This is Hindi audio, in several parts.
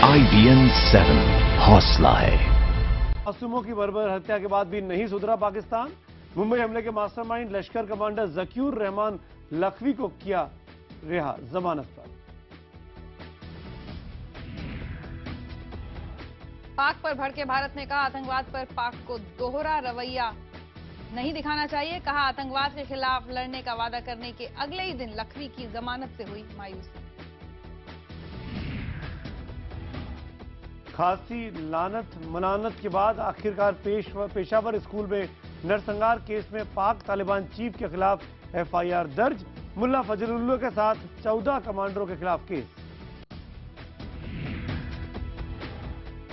IBN 7 हौसला है। मासूमों की बर्बर हत्या के बाद भी नहीं सुधरा पाकिस्तान। मुंबई हमले के मास्टरमाइंड लश्कर कमांडर ज़कीउर रहमान लखवी को किया रिहा जमानत पर। पाक पर भड़के भारत ने कहा आतंकवाद पर पाक को दोहरा रवैया नहीं दिखाना चाहिए। कहा आतंकवाद के खिलाफ लड़ने का वादा करने के अगले ही दिन लखवी की जमानत से हुई मायूसी। खासी लानत मनानत के बाद आखिरकार पेशावर स्कूल में नरसंहार केस में पाक तालिबान चीफ के खिलाफ FIR दर्ज। मुल्ला फजलुल्लाह के साथ 14 कमांडरों के खिलाफ केस।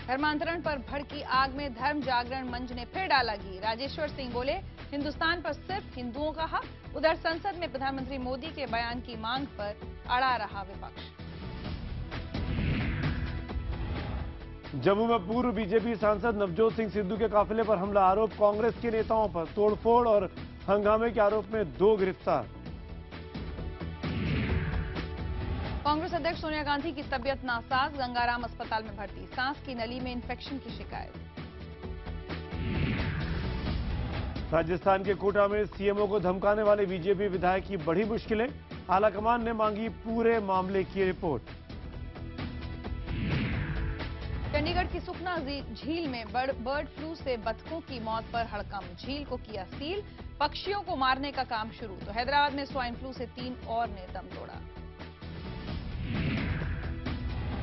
धर्मांतरण पर भड़की आग में धर्म जागरण मंच ने फिर डाला घी। राजेश्वर सिंह बोले हिंदुस्तान पर सिर्फ हिंदुओं का हक। उधर संसद में प्रधानमंत्री मोदी के बयान की मांग पर अड़ा रहा विपक्ष। जम्मू में पूर्व बीजेपी सांसद नवजोत सिंह सिद्धू के काफिले पर हमला। आरोप कांग्रेस के नेताओं पर तोड़फोड़ और हंगामे के आरोप में 2 गिरफ्तार। कांग्रेस अध्यक्ष सोनिया गांधी की तबीयत नासाज, गंगाराम अस्पताल में भर्ती। सांस की नली में इंफेक्शन की शिकायत। राजस्थान के कोटा में CMO को धमकाने वाले बीजेपी विधायक की बड़ी मुश्किलें। आलाकमान ने मांगी पूरे मामले की रिपोर्ट। चंडीगढ़ की सुखना झील में बर्ड फ्लू से बतखों की मौत पर हड़कंप। झील को किया सील, पक्षियों को मारने का काम शुरू। तो हैदराबाद में स्वाइन फ्लू से 3 और ने दम तोड़ा।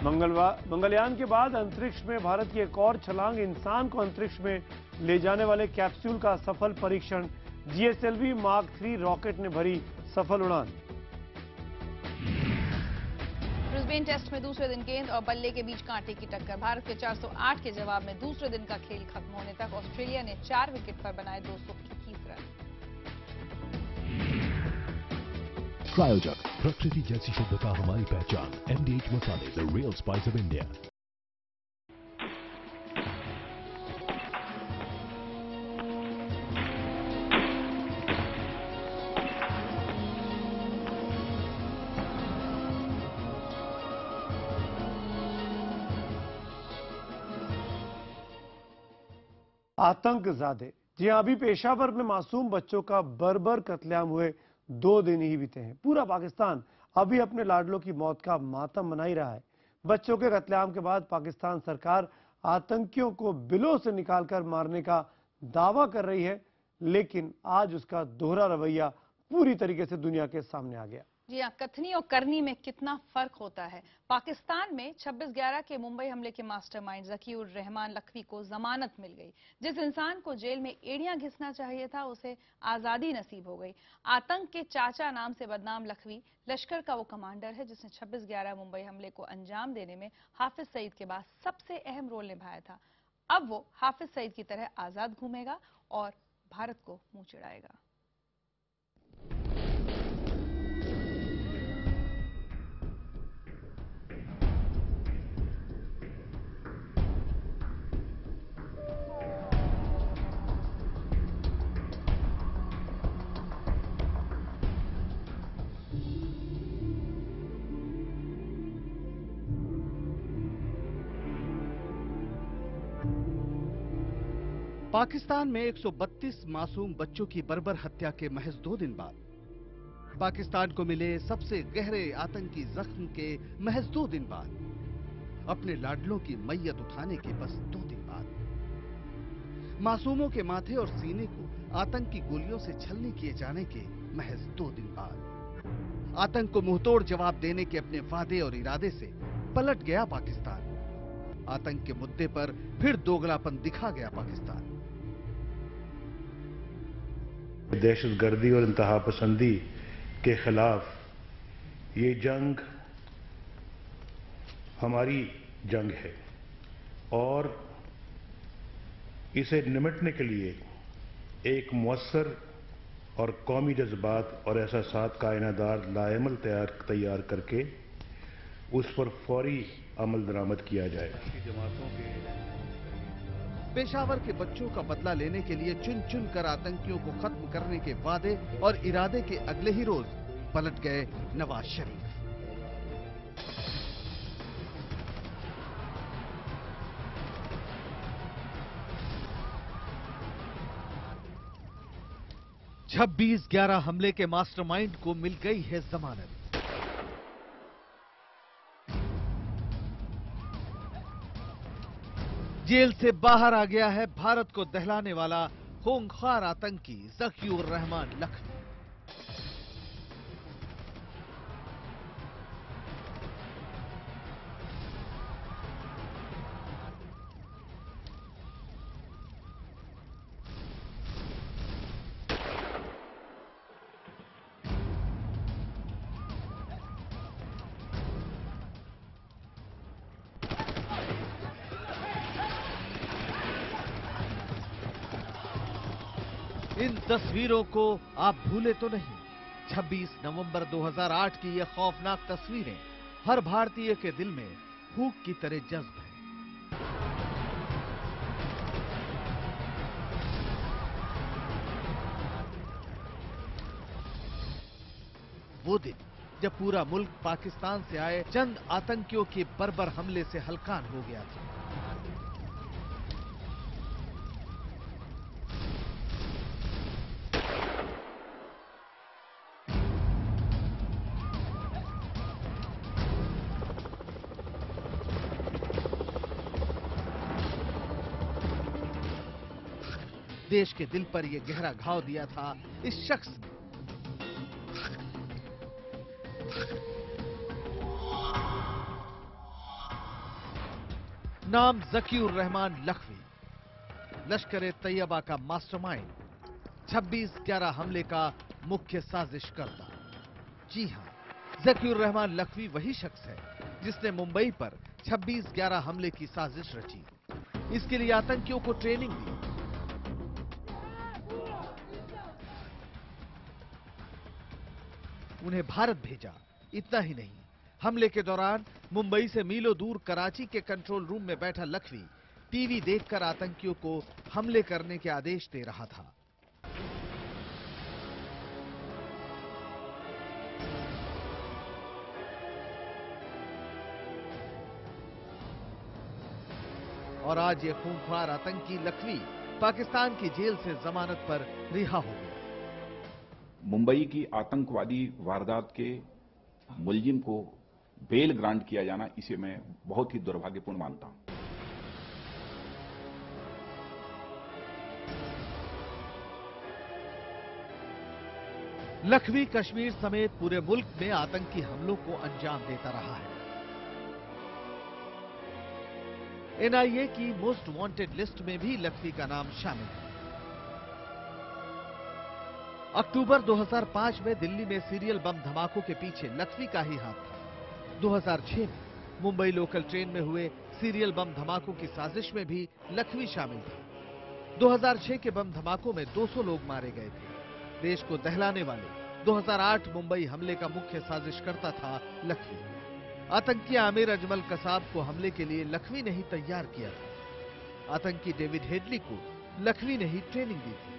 मंगलयान के बाद अंतरिक्ष में भारत की एक और छलांग। इंसान को अंतरिक्ष में ले जाने वाले कैप्सूल का सफल परीक्षण। GSLV Mark 3 रॉकेट ने भरी सफल उड़ान। ब्रिस्बेन टेस्ट में दूसरे दिन गेंद और बल्ले के बीच कांटे की टक्कर। भारत के 408 के जवाब में दूसरे दिन का खेल खत्म होने तक ऑस्ट्रेलिया ने 4 विकेट पर बनाए 221 रन। प्रायोजक प्रकृति जैसी शुद्धता हमारी पहचान। MDH मसाले, the real spice of India. आतंकज़ादे। जी हां, अभी पेशावर में मासूम बच्चों का बर्बर कत्लेआम हुए 2 दिन ही बीते हैं। पूरा पाकिस्तान अभी अपने लाडलों की मौत का मातम मना ही रहा है। बच्चों के कत्लेआम के बाद पाकिस्तान सरकार आतंकियों को बिलों से निकालकर मारने का दावा कर रही है, लेकिन आज उसका दोहरा रवैया पूरी तरीके से दुनिया के सामने आ गया। जी हाँ, कथनी और करनी में कितना फर्क होता है। पाकिस्तान में 26/11 के मुंबई हमले के मास्टरमाइंड ज़कीउर रहमान लखवी को जमानत मिल गई। जिस इंसान को जेल में एड़ियां घिसना चाहिए था, उसे आजादी नसीब हो गई। आतंक के चाचा नाम से बदनाम लखवी लश्कर का वो कमांडर है जिसने 26/11 मुंबई हमले को अंजाम देने में हाफिज सईद के बाद सबसे अहम रोल निभाया था। अब वो हाफिज सईद की तरह आजाद घूमेगा और भारत को मुंह चिढ़ाएगा। पाकिस्तान में 132 मासूम बच्चों की बर्बर हत्या के महज 2 दिन बाद, पाकिस्तान को मिले सबसे गहरे आतंकी जख्म के महज 2 दिन बाद, अपने लाडलों की मैयत उठाने के बस 2 दिन बाद, मासूमों के माथे और सीने को आतंकी गोलियों से छलनी किए जाने के महज 2 दिन बाद, आतंक को मुंहतोड़ जवाब देने के अपने वादे और इरादे से पलट गया पाकिस्तान। आतंक के मुद्दे पर फिर दोगलापन दिखा गया पाकिस्तान। दहशतगर्दी और इंतहा पसंदी के खिलाफ ये जंग हमारी जंग है और इसे निमटने के लिए एक मुअस्सर और कौमी जज्बात और एहसासात का आईनादार लाएमल तैयार करके उस पर फौरी अमल दरामद किया जाए। पेशावर के बच्चों का बदला लेने के लिए चुन चुन कर आतंकियों को खत्म करने के वादे और इरादे के अगले ही रोज पलट गए नवाज शरीफ। 26/11 हमले के मास्टरमाइंड को मिल गई है जमानत। जेल से बाहर आ गया है भारत को दहलाने वाला खूंखार आतंकी ज़कीउर रहमान लखवी। इन तस्वीरों को आप भूले तो नहीं। 26 नवंबर 2008 की ये खौफनाक तस्वीरें हर भारतीय के दिल में फूंक की तरह जज्ब है। वो दिन जब पूरा मुल्क पाकिस्तान से आए चंद आतंकियों के बर्बर हमले से हलकान हो गया था। देश के दिल पर यह गहरा घाव दिया था इस शख्स ने। नाम ज़कीउर रहमान लखवी, लश्कर-ए-तैयबा का मास्टरमाइंड, 26/11 हमले का मुख्य साजिशकर्ता। जी हां, ज़कीउर रहमान लखवी वही शख्स है जिसने मुंबई पर 26/11 हमले की साजिश रची। इसके लिए आतंकियों को ट्रेनिंग दी। उन्हें भारत भेजा। इतना ही नहीं, हमले के दौरान मुंबई से मीलों दूर कराची के कंट्रोल रूम में बैठा लखवी टीवी देखकर आतंकियों को हमले करने के आदेश दे रहा था। और आज ये खूंखार आतंकी लखवी पाकिस्तान की जेल से जमानत पर रिहा हो गया। मुंबई की आतंकवादी वारदात के मुलजिम को बेल ग्रांट किया जाना, इसे मैं बहुत ही दुर्भाग्यपूर्ण मानता हूं। लखवी कश्मीर समेत पूरे मुल्क में आतंकी हमलों को अंजाम देता रहा है। एनआईए की मोस्ट वांटेड लिस्ट में भी लखवी का नाम शामिल है। अक्टूबर 2005 में दिल्ली में सीरियल बम धमाकों के पीछे लखवी का ही हाथ था। 2006 में मुंबई लोकल ट्रेन में हुए सीरियल बम धमाकों की साजिश में भी लखवी शामिल था। 2006 के बम धमाकों में 200 लोग मारे गए थे। देश को दहलाने वाले 2008 मुंबई हमले का मुख्य साजिशकर्ता था लखवी। आतंकी आमिर अजमल कसाब को हमले के लिए लखवी ने ही तैयार किया था। आतंकी डेविड हेडली को लखवी ने ही ट्रेनिंग दी थी।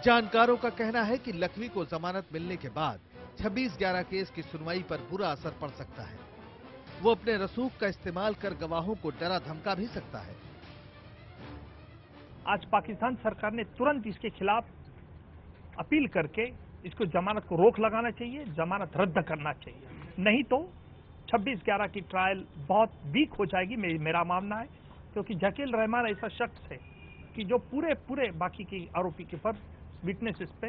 जानकारों का कहना है कि लखवी को जमानत मिलने के बाद 26/11 केस की सुनवाई पर बुरा असर पड़ सकता है। वो अपने रसूख का इस्तेमाल कर गवाहों को डरा धमका भी सकता है। आज पाकिस्तान सरकार ने तुरंत इसके खिलाफ अपील करके इसको जमानत को रोक लगाना चाहिए, जमानत रद्द करना चाहिए। नहीं तो 26/11 की ट्रायल बहुत वीक हो जाएगी, मेरा मानना है। क्योंकि ज़कीउर रहमान ऐसा शख्स है कि जो पूरे बाकी की आरोपी के पर विटनेसेस पे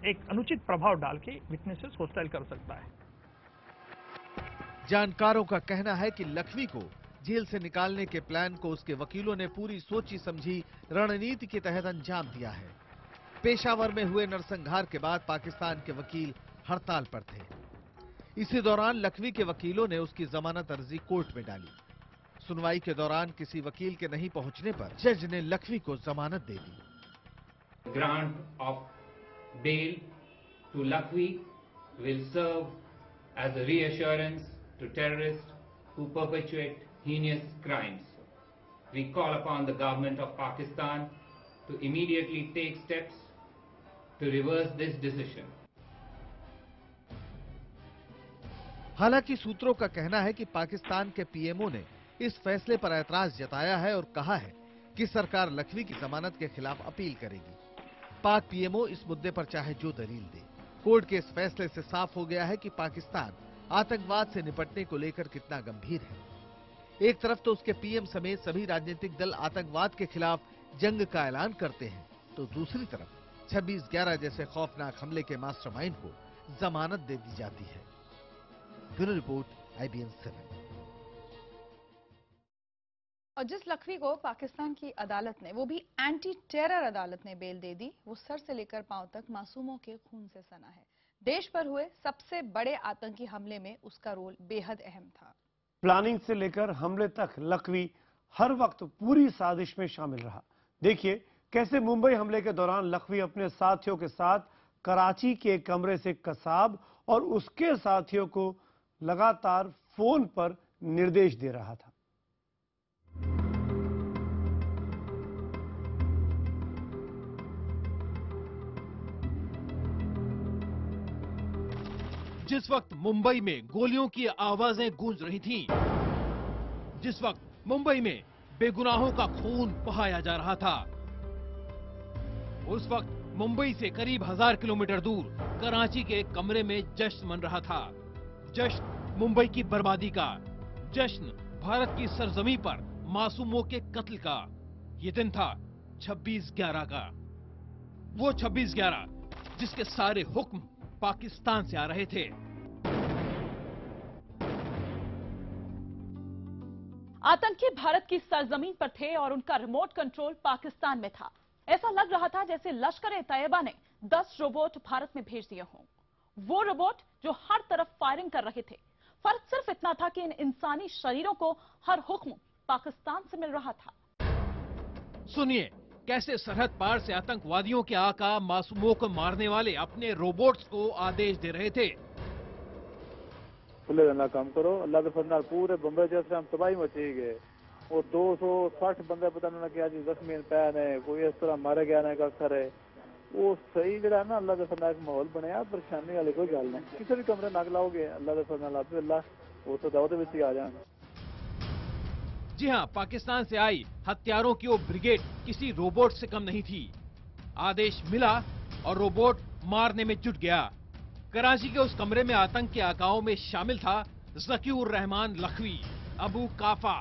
एक अनुचित प्रभाव डाल के विटनेसेस होस्टाइल कर सकता है। जानकारों का कहना है कि लखवी को जेल से निकालने के प्लान को उसके वकीलों ने पूरी सोची समझी रणनीति के तहत अंजाम दिया है। पेशावर में हुए नरसंहार के बाद पाकिस्तान के वकील हड़ताल पर थे। इसी दौरान लखवी के वकीलों ने उसकी जमानत अर्जी कोर्ट में डाली। सुनवाई के दौरान किसी वकील के नहीं पहुंचने पर जज ने लखवी को जमानत दे दी। Grant of bail to Lakhvi will serve as a reassurance to terrorists who perpetuate heinous crimes. We call upon the government of Pakistan to immediately take steps to reverse this decision. हालांकि सूत्रों का कहना है कि पाकिस्तान के पीएमओ ने इस फैसले पर ऐतराज जताया है और कहा है कि सरकार लखवी की जमानत के खिलाफ अपील करेगी। पाक पीएमओ इस मुद्दे पर चाहे जो दलील दे, कोर्ट के इस फैसले से साफ हो गया है कि पाकिस्तान आतंकवाद से निपटने को लेकर कितना गंभीर है। एक तरफ तो उसके पीएम समेत सभी राजनीतिक दल आतंकवाद के खिलाफ जंग का ऐलान करते हैं, तो दूसरी तरफ 26/11 जैसे खौफनाक हमले के मास्टरमाइंड को जमानत दे दी जाती है। Bureau report, IBN 7। और जिस लखवी को पाकिस्तान की अदालत ने, वो भी एंटी टेरर अदालत ने बेल दे दी, वो सर से लेकर पांव तक मासूमों के खून से सना है। देश पर हुए सबसे बड़े आतंकी हमले में उसका रोल बेहद अहम था। प्लानिंग से लेकर हमले तक लखवी हर वक्त पूरी साजिश में शामिल रहा। देखिए कैसे मुंबई हमले के दौरान लखवी अपने साथियों के साथ कराची के कमरे से कसाब और उसके साथियों को लगातार फोन पर निर्देश दे रहा था। जिस वक्त मुंबई में गोलियों की आवाजें गूंज रही थीं, जिस वक्त मुंबई में बेगुनाहों का खून बहाया जा रहा था, उस वक्त मुंबई से करीब 1000 किलोमीटर दूर कराची के एक कमरे में जश्न मन रहा था। जश्न मुंबई की बर्बादी का, जश्न भारत की सरजमी पर मासूमों के कत्ल का। ये दिन था 26/11 का, वो 26/11 जिसके सारे हुक्म पाकिस्तान से आ रहे थे। आतंकी भारत की सरजमीन पर थे और उनका रिमोट कंट्रोल पाकिस्तान में था। ऐसा लग रहा था जैसे लश्कर-ए-तैयबा ने 10 रोबोट भारत में भेज दिए हों। वो रोबोट जो हर तरफ फायरिंग कर रहे थे। फर्क सिर्फ इतना था कि इन इंसानी शरीरों को हर हुक्म पाकिस्तान से मिल रहा था। सुनिए कैसे सरहद पार से आतंकवादियों के आका मासूमों को मारने वाले अपने रोबोट्स को आदेश दे रहे थे। खुले धंधा काम करो, अल्लाह के फजल पूरे बम्बई जैसे हम तबाही मची गए। वो 260 बंदे पता नहीं कि आज जख्मी पैन है, कोई इस तरह मारे गया ना अक्सर है। वो सही जरा ना अल्लाह के फजल एक माहौल बने, परेशानी वाली कोई गल नहीं। किसी भी कमरे नग लाओगे अल्लाह के फजल अल्लाह वो तो दावत में ही आ जाए। जी हां, पाकिस्तान से आई हथियारों की वो ब्रिगेड किसी रोबोट से कम नहीं थी। आदेश मिला और रोबोट मारने में जुट गया। कराची के उस कमरे में आतंक के आकाओं में शामिल था ज़कीउर रहमान लखवी, अबू काफा,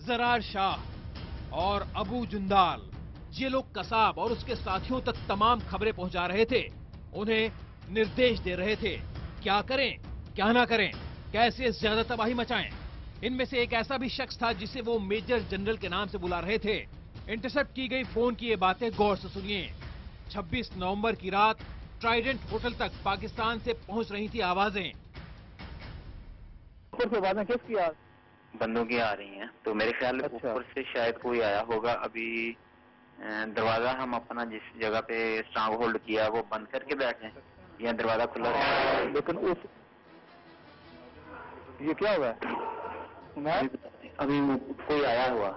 जरार शाह और अबू जुंदाल। ये लोग कसाब और उसके साथियों तक तमाम खबरें पहुंचा रहे थे, उन्हें निर्देश दे रहे थे क्या करें क्या ना करें, कैसे ज्यादा तबाही मचाएं। इनमें से एक ऐसा भी शख्स था जिसे वो मेजर जनरल के नाम से बुला रहे थे। इंटरसेप्ट की गई फोन की ये बातें गौर से सुनिए। 26 नवंबर की रात ट्राइडेंट होटल तक पाकिस्तान से पहुंच रही थी आवाजें। किसकी यार बंदूकें आ रही हैं, तो मेरे ख्याल ऊपर से शायद कोई आया होगा। अभी दरवाजा हम अपना जिस जगह पे स्ट्रांग होल्ड किया वो बंद करके बैठे या दरवाजा खुला है। लेकिन उस ये क्या हुआ अभी कोई आया हुआ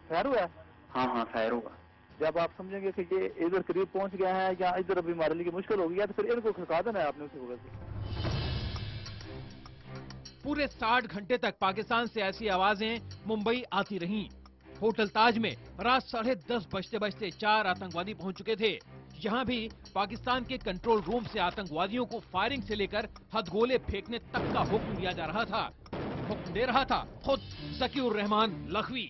फायर हुआ? हाँ फायर हुआ। जब आप समझेंगे कि ये इधर करीब पहुंच गया है या इधर अभी हमारे लिए मुश्किल हो गई है, तो फिर इनको खड़का देना है आपने उसी वजह से। पूरे 60 घंटे तक पाकिस्तान से ऐसी आवाजें मुंबई आती रहीं। होटल ताज में रात 10:30 बजते 4 आतंकवादी पहुंच चुके थे। यहाँ भी पाकिस्तान के कंट्रोल रूम से आतंकवादियों को फायरिंग से लेकर हथगोले फेंकने तक का हुक्म दिया जा रहा था। हुक्म दे रहा था खुद ज़कीउर रहमान लखवी।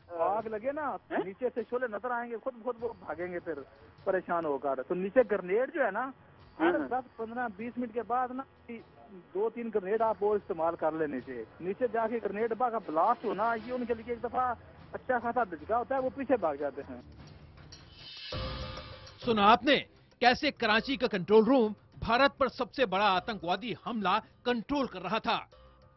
आग लगे ना, नीचे से शोले नजर आएंगे, खुद वो भागेंगे फिर परेशान होकर। तो नीचे ग्रेनेड जो है ना, 10-15-20 मिनट के बाद ना 2-3 ग्रेनेड आप वो इस्तेमाल कर लेने से नीचे जाके ग्रेनेड का ब्लास्ट होना, ये उनके लिए एक दफा अच्छा खासा झटका होता है, वो पीछे भाग जाते हैं। सुना आपने कैसे कराची का कंट्रोल रूम भारत पर सबसे बड़ा आतंकवादी हमला कंट्रोल कर रहा था।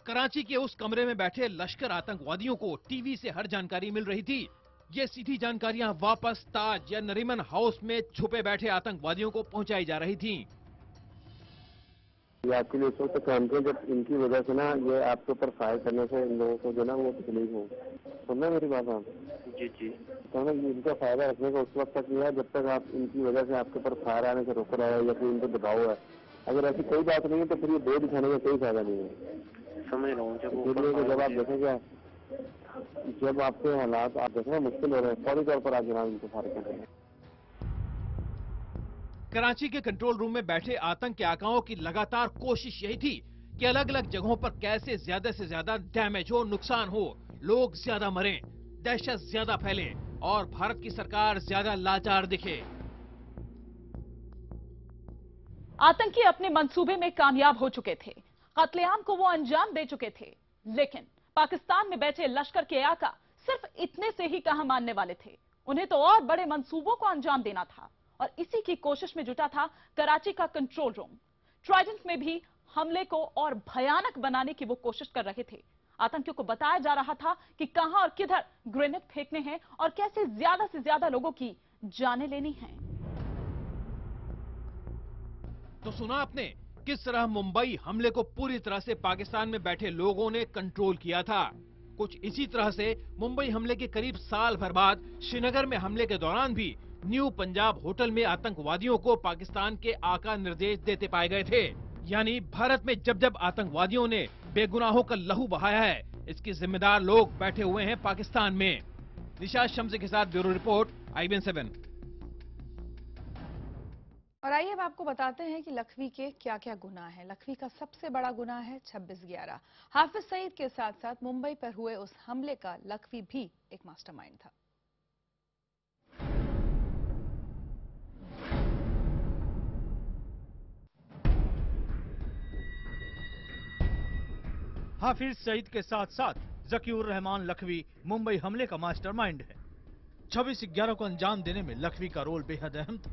कराची के उस कमरे में बैठे लश्कर आतंकवादियों को टीवी से हर जानकारी मिल रही थी। ये सीधी जानकारियां वापस ताज या नरीमन हाउस में छुपे बैठे आतंकवादियों को पहुंचाई जा रही थी। ये आपके लिए सोच काम किया जब इनकी वजह से ना ये आपके ऊपर फायर करने से इन लोगों को जो ना वो तकलीफ हो। सुनना मेरी बात आप? जी तो ना इनका फायदा रखने का उस वक्त तक नहीं है जब तक आप इनकी वजह से आपके ऊपर फायर आने से रोक रहा है या फिर इनको दबाव है। अगर ऐसी कोई बात नहीं है तो फिर ये दो दिखाने का कोई फायदा नहीं है। समझ रहा हूँ। जब आप देखेंगे जब आपके हालात आप देखना मुश्किल हो रहे हैं, फौरी तौर पर आप जनाब इनको फारिग कर दें। कराची के कंट्रोल रूम में बैठे आतंक के आकाओं की लगातार कोशिश यही थी कि अलग अलग जगहों पर कैसे ज्यादा से ज्यादा डैमेज हो, नुकसान हो, लोग ज्यादा मरें, दहशत ज्यादा फैले और भारत की सरकार ज्यादा लाचार दिखे। आतंकी अपने मंसूबे में कामयाब हो चुके थे, कत्लेआम को वो अंजाम दे चुके थे, लेकिन पाकिस्तान में बैठे लश्कर के आका सिर्फ इतने से ही कहां मानने वाले थे। उन्हें तो और बड़े मंसूबों को अंजाम देना था और इसी की कोशिश में जुटा था कराची का कंट्रोल रूम। ट्राइडेंट में भी हमले को और भयानक बनाने की वो कोशिश कर रहे थे। आतंकियों को बताया जा रहा था कि कहां और किधर ग्रेनेड फेंकने हैं और कैसे ज्यादा से ज्यादा लोगों की जानें लेनी हैं। तो सुना आपने किस तरह मुंबई हमले को पूरी तरह से पाकिस्तान में बैठे लोगों ने कंट्रोल किया था। कुछ इसी तरह से मुंबई हमले के करीब साल भर बाद श्रीनगर में हमले के दौरान भी न्यू पंजाब होटल में आतंकवादियों को पाकिस्तान के आका निर्देश देते पाए गए थे। यानी भारत में जब जब आतंकवादियों ने बेगुनाहों का लहू बहाया है, इसकी जिम्मेदार लोग बैठे हुए हैं पाकिस्तान में। निशात शम्सी के साथ ब्यूरो रिपोर्ट, IBN 7। और आइए अब आपको बताते हैं कि लखवी के क्या क्या गुनाह हैं। लखवी का सबसे बड़ा गुनाह है 26/11। हाफिज सईद के साथ साथ मुंबई पर हुए उस हमले का लखवी भी एक मास्टरमाइंड था। हाफिज सईद के साथ साथ जकीउर रहमान लखवी मुंबई हमले का मास्टरमाइंड है। 26/11 को अंजाम देने में लखवी का रोल बेहद अहम था।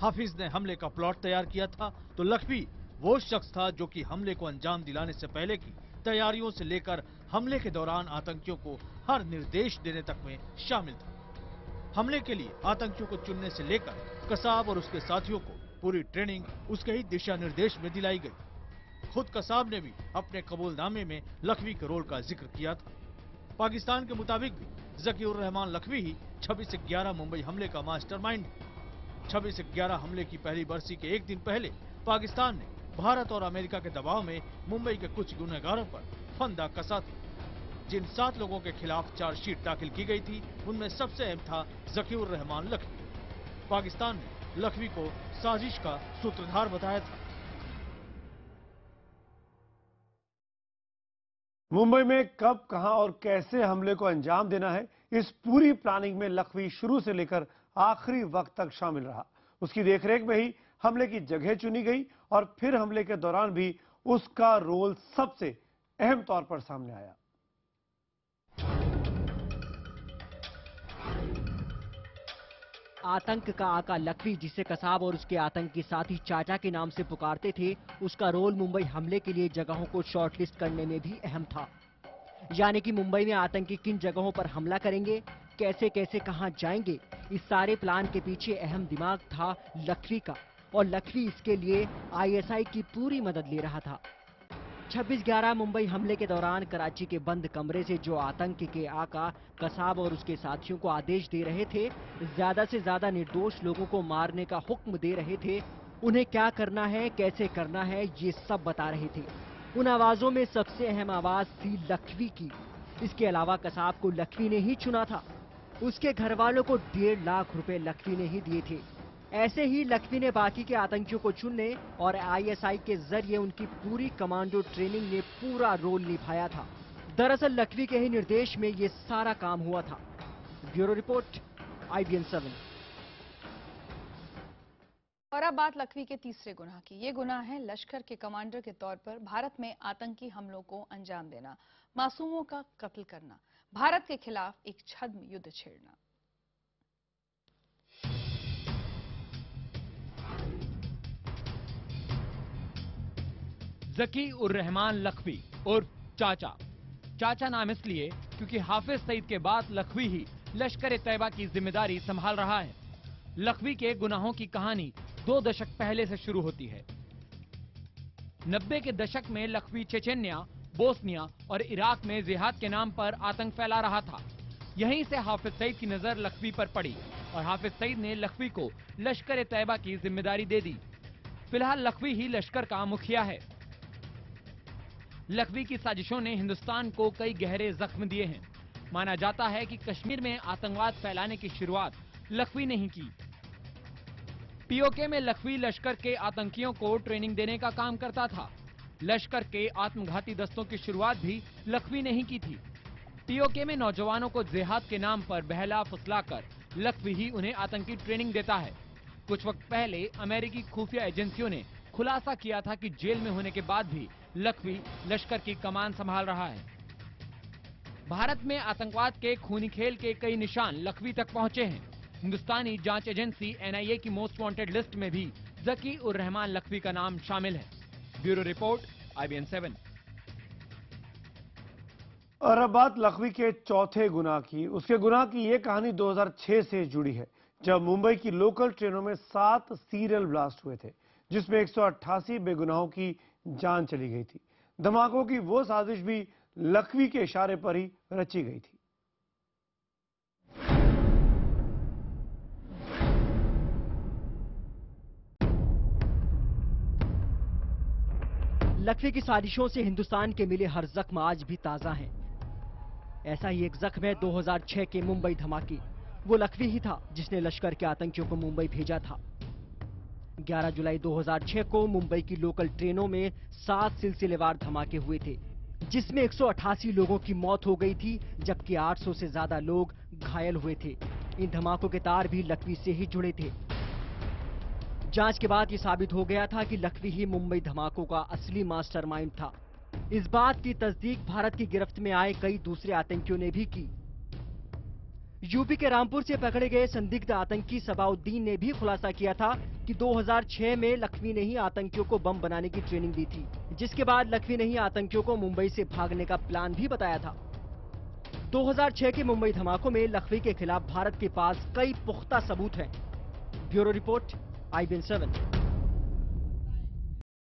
हाफिज ने हमले का प्लॉट तैयार किया था तो लखवी वो शख्स था जो कि हमले को अंजाम दिलाने से पहले की तैयारियों से लेकर हमले के दौरान आतंकियों को हर निर्देश देने तक में शामिल था। हमले के लिए आतंकियों को चुनने से लेकर कसाब और उसके साथियों को पूरी ट्रेनिंग उसके ही दिशा निर्देश में दिलाई गई। खुद कसाब ने भी अपने कबूलनामे में लखवी के रोल का जिक्र किया था। पाकिस्तान के मुताबिक भी जकीउर रहमान लखवी ही 26/11 मुंबई हमले का मास्टरमाइंड। 26/11 हमले की पहली बरसी के एक दिन पहले पाकिस्तान ने भारत और अमेरिका के दबाव में मुंबई के कुछ गुनहगारों पर फंदा कसा था। जिन 7 लोगों के खिलाफ चार्जशीट दाखिल की गई थी, उनमें सबसे अहम था जकीउर रहमान लखवी। पाकिस्तान ने लखवी को साजिश का सूत्रधार बताया था। मुंबई में कब, कहां और कैसे हमले को अंजाम देना है, इस पूरी प्लानिंग में लखवी शुरू से लेकर आखिरी वक्त तक शामिल रहा। उसकी देखरेख में ही हमले की जगह चुनी गई और फिर हमले के दौरान भी उसका रोल सबसे अहम तौर पर सामने आया। आतंक का आका लखवी, जिसे कसाब और उसके आतंकी साथी चाचा के नाम से पुकारते थे, उसका रोल मुंबई हमले के लिए जगहों को शॉर्टलिस्ट करने में भी अहम था। यानी कि मुंबई में आतंकी किन जगहों पर हमला करेंगे, कैसे कैसे कहां जाएंगे, इस सारे प्लान के पीछे अहम दिमाग था लखवी का और लखवी इसके लिए ISI की पूरी मदद ले रहा था। 26/11 मुंबई हमले के दौरान कराची के बंद कमरे से जो आतंक के आका कसाब और उसके साथियों को आदेश दे रहे थे, ज्यादा से ज्यादा निर्दोष लोगों को मारने का हुक्म दे रहे थे, उन्हें क्या करना है, कैसे करना है, ये सब बता रहे थे। उन आवाजों में सबसे अहम आवाज थी लखवी की। इसके अलावा कसाब को लखवी ने ही चुना था। उसके घर वालों को 1.5 लाख रुपए लखवी ने ही दिए थे। ऐसे ही लखवी ने बाकी के आतंकियों को चुनने और ISI के जरिए उनकी पूरी कमांडो ट्रेनिंग में पूरा रोल निभाया था। दरअसल लखवी के ही निर्देश में ये सारा काम हुआ था। Bureau report, IBN 7। और अब बात लखवी के तीसरे गुनाह की। ये गुनाह है लश्कर के कमांडर के तौर पर भारत में आतंकी हमलों को अंजाम देना, मासूमों का कत्ल करना, भारत के खिलाफ एक छद्म युद्ध छेड़ना। जकीउर-रहमान लखवी और चाचा नाम इसलिए क्योंकि हाफिज सईद के बाद लखवी ही लश्कर-ए-तैयबा की जिम्मेदारी संभाल रहा है। लखवी के गुनाहों की कहानी 2 दशक पहले से शुरू होती है। 90 के दशक में लखवी चेचेन्या, बोस्निया और इराक में जिहाद के नाम पर आतंक फैला रहा था। यहीं से हाफिज सईद की नजर लखवी पर पड़ी और हाफिज सईद ने लखवी को लश्कर-ए-तैयबा की जिम्मेदारी दे दी। फिलहाल लखवी ही लश्कर का मुखिया है। लखवी की साजिशों ने हिंदुस्तान को कई गहरे जख्म दिए हैं। माना जाता है कि कश्मीर में आतंकवाद फैलाने की शुरुआत लखवी ने ही की। पीओके में लखवी लश्कर के आतंकियों को ट्रेनिंग देने का काम करता था। लश्कर के आत्मघाती दस्तों की शुरुआत भी लखवी ने ही की थी। पीओके में नौजवानों को जिहाद के नाम पर बहला फुसलाकर लखवी ही उन्हें आतंकी ट्रेनिंग देता है। कुछ वक्त पहले अमेरिकी खुफिया एजेंसियों ने खुलासा किया था कि जेल में होने के बाद भी लखवी लश्कर की कमान संभाल रहा है। भारत में आतंकवाद के खूनी खेल के कई निशान लखवी तक पहुंचे हैं। हिंदुस्तानी जांच एजेंसी एनआईए की मोस्ट वांटेड लिस्ट में भी जकी उर रहमान लखवी का नाम शामिल है। Bureau report, IBN 7। और अब बात लखवी के चौथे गुनाह की। उसके गुनाह की ये कहानी 2006 से जुड़ी है, जब मुंबई की लोकल ट्रेनों में 7 सीरियल ब्लास्ट हुए थे, जिसमें 188 बेगुनाहों की जान चली गई थी। धमाकों की वो साजिश भी लखवी के इशारे पर ही रची गई थी। लखवी की साजिशों से हिंदुस्तान के मिले हर जख्म आज भी ताजा हैं। ऐसा ही एक जख्म है 2006 के मुंबई धमाके। वो लखवी ही था जिसने लश्कर के आतंकियों को मुंबई भेजा था। 11 जुलाई 2006 को मुंबई की लोकल ट्रेनों में 7 सिलसिलेवार धमाके हुए थे, जिसमें 188 लोगों की मौत हो गई थी, जबकि 800 से ज्यादा लोग घायल हुए थे। इन धमाकों के तार भी लखवी से ही जुड़े थे। जांच के बाद ये साबित हो गया था कि लखवी ही मुंबई धमाकों का असली मास्टरमाइंड था। इस बात की तस्दीक भारत की गिरफ्त में आए कई दूसरे आतंकियों ने भी की। यूपी के रामपुर से पकड़े गए संदिग्ध आतंकी सबाउद्दीन ने भी खुलासा किया था कि 2006 में लखवी ने ही आतंकियों को बम बनाने की ट्रेनिंग दी थी, जिसके बाद लखवी ने ही आतंकियों को मुंबई से भागने का प्लान भी बताया था। 2006 के मुंबई धमाकों में लखवी के खिलाफ भारत के पास कई पुख्ता सबूत हैं। Bureau report, IBN 7।